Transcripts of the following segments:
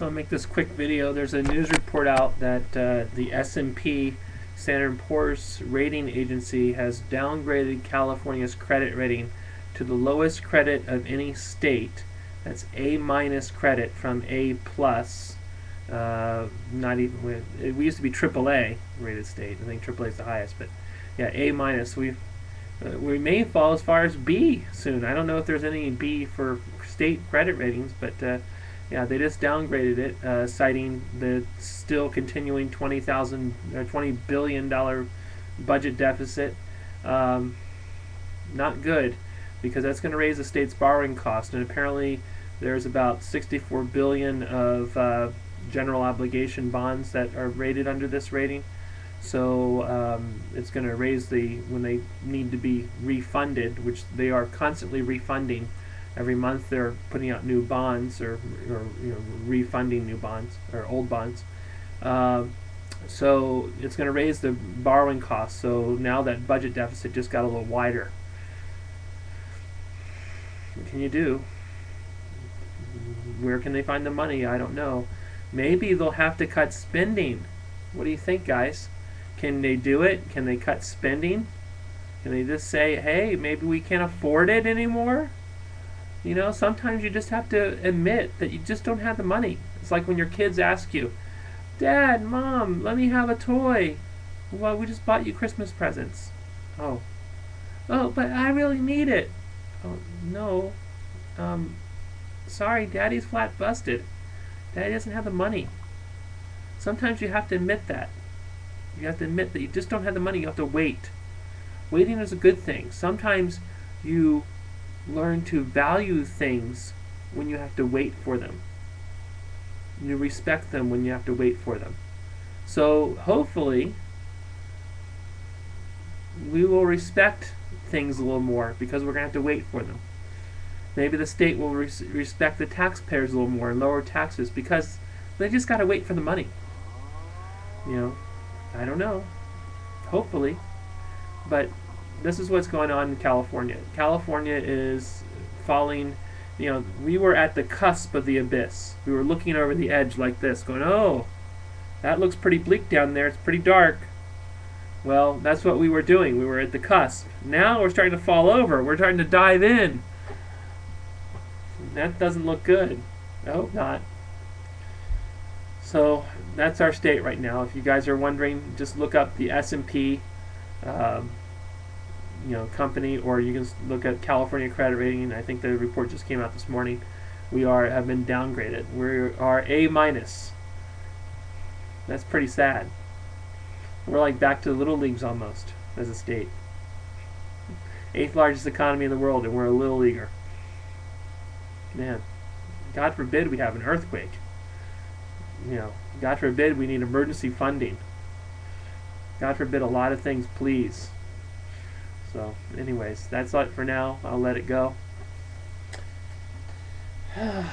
So I'll make this quick video. There's a news report out that the S&P Standard & Poor's rating agency has downgraded California's credit rating to the lowest credit of any state. That's A- credit from A+. Not even we used to be AAA rated state. I think AAA is the highest, but yeah, A-. We may fall as far as B soon. I don't know if there's any B for state credit ratings, but yeah, they just downgraded it, citing the still continuing $20 billion budget deficit. Not good, because that's going to raise the state's borrowing cost, and apparently there's about 64 billion of general obligation bonds that are rated under this rating. So it's going to raise when they need to be refunded, which they are constantly refunding. Every month they're putting out new bonds, or refunding new bonds or old bonds. So it's going to raise the borrowing costs. So now that budget deficit just got a little wider. What can you do? Where can they find the money? I don't know. Maybe they'll have to cut spending. What do you think, guys? Can they do it? Can they cut spending? Can they just say, hey, maybe we can't afford it anymore? You know, sometimes you just have to admit that you just don't have the money. It's like when your kids ask you, Dad, Mom, let me have a toy. Well, we just bought you Christmas presents. Oh, but I really need it. Oh, no. Sorry, Daddy's flat busted. Daddy doesn't have the money. Sometimes you have to admit that. You have to admit that you just don't have the money. You have to wait. Waiting is a good thing. Sometimes you learn to value things when you have to wait for them. You respect them when you have to wait for them. So hopefully we will respect things a little more because we're going to have to wait for them. Maybe the state will respect the taxpayers a little more and lower taxes because they just got to wait for the money. You know, I don't know. Hopefully. But this is what's going on in California. California is falling. You know, we were at the cusp of the abyss. We were looking over the edge like this, going, oh, that looks pretty bleak down there. It's pretty dark. Well, that's what we were doing. We were at the cusp. Now we're starting to fall over. We're starting to dive in. That doesn't look good. I hope not. So that's our state right now. If you guys are wondering, just look up the S&P company, or you can look at California credit rating. I think the report just came out this morning. We have been downgraded. We are A-. That's pretty sad. We're like back to the little leagues almost as a state. 8th largest economy in the world, and we're a little leaguer. Man, God forbid we have an earthquake. You know, God forbid we need emergency funding. God forbid a lot of things, please. So, anyways, that's it for now. I'll let it go. I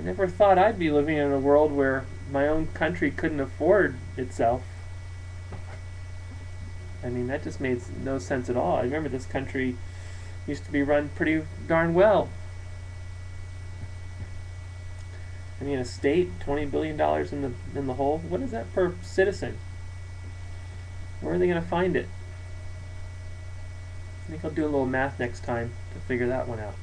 never thought I'd be living in a world where my own country couldn't afford itself. I mean, that just made no sense at all. I remember this country used to be run pretty darn well. I mean, a state, $20 billion in the hole. What is that per citizen? Where are they going to find it? I think I'll do a little math next time to figure that one out.